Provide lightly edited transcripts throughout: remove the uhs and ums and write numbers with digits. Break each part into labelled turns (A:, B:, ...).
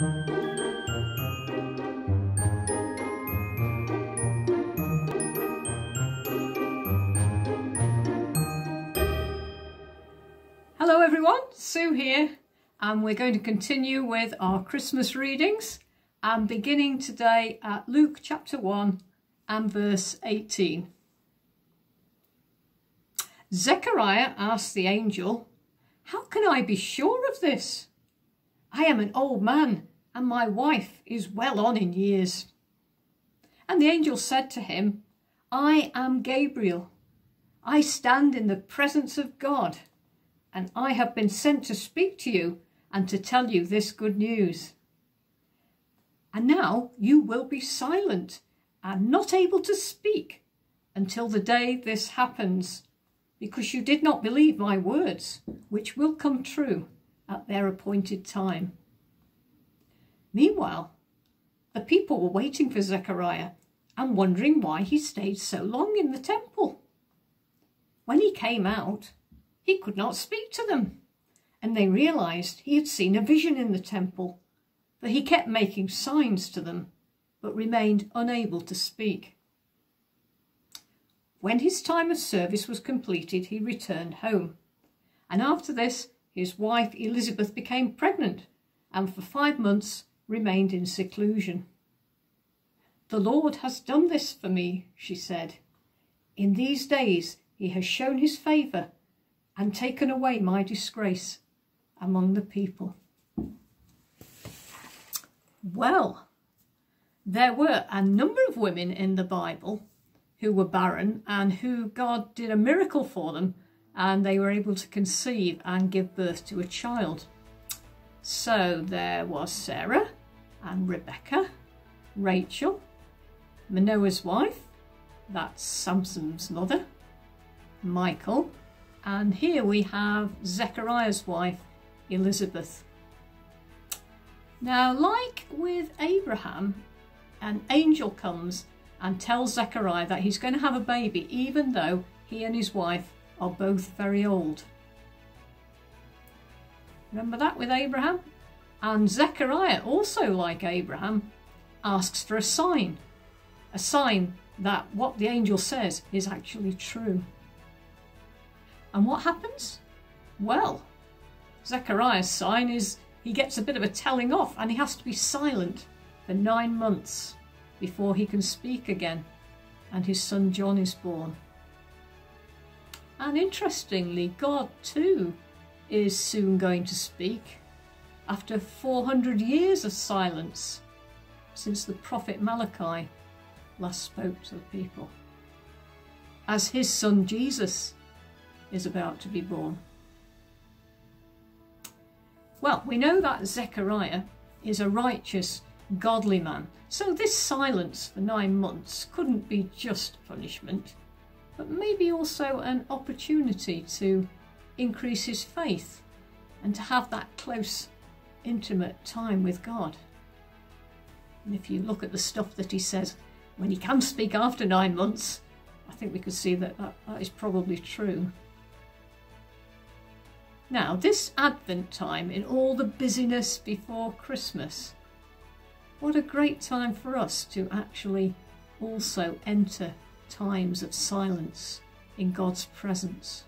A: Hello everyone, Sue here, and we're going to continue with our Christmas readings and beginning today at Luke chapter 1 and verse 18. Zechariah asked the angel, "How can I be sure of this? I am an old man and my wife is well on in years." And the angel said to him, "I am Gabriel. I stand in the presence of God, and I have been sent to speak to you and to tell you this good news. And now you will be silent and not able to speak until the day this happens, because you did not believe my words, which will come true at their appointed time." Meanwhile, the people were waiting for Zechariah and wondering why he stayed so long in the temple. When he came out, he could not speak to them, and they realized he had seen a vision in the temple, for he kept making signs to them, but remained unable to speak. When his time of service was completed, he returned home, and after this his wife Elizabeth became pregnant, and for 5 months remained in seclusion. "The Lord has done this for me," she said. "In these days he has shown his favour and taken away my disgrace among the people." Well, there were a number of women in the Bible who were barren and who God did a miracle for them, and they were able to conceive and give birth to a child. So there was Sarah and Rebecca, Rachel, Manoah's wife, that's Samson's mother, Michael, and here we have Zechariah's wife, Elizabeth. Now, like with Abraham, an angel comes and tells Zechariah that he's going to have a baby, even though he and his wife are both very old. Remember that with Abraham? And Zechariah, also like Abraham, asks for a sign that what the angel says is actually true. And what happens? Well, Zechariah's sign is he gets a bit of a telling off, and he has to be silent for 9 months before he can speak again, and his son John is born. And interestingly, God too is soon going to speak after 400 years of silence since the prophet Malachi last spoke to the people, as his son Jesus is about to be born. Well, we know that Zechariah is a righteous, godly man, so this silence for 9 months couldn't be just punishment, but maybe also an opportunity to increase his faith and to have that close, intimate time with God. And if you look at the stuff that he says when he can speak after 9 months, I think we could see that that is probably true. Now, this Advent time, in all the busyness before Christmas, what a great time for us to actually also enter times of silence in God's presence.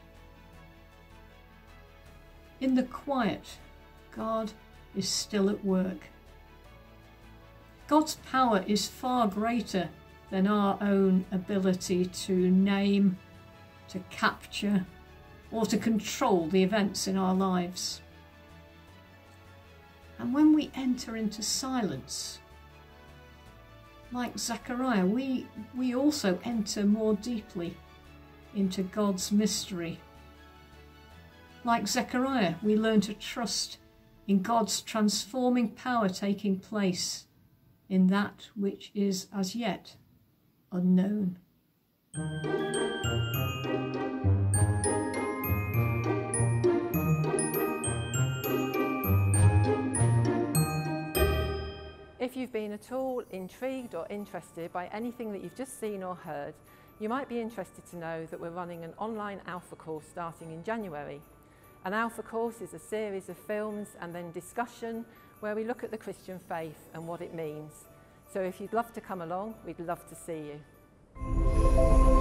A: In the quiet, God is still at work. God's power is far greater than our own ability to name, to capture, or to control the events in our lives. And when we enter into silence, like Zechariah, we also enter more deeply into God's mystery. Like Zechariah, we learn to trust in God's transforming power taking place in that which is as yet unknown.
B: If you've been at all intrigued or interested by anything that you've just seen or heard, you might be interested to know that we're running an online Alpha course starting in January. An Alpha course is a series of films and then discussion where we look at the Christian faith and what it means. So if you'd love to come along, we'd love to see you.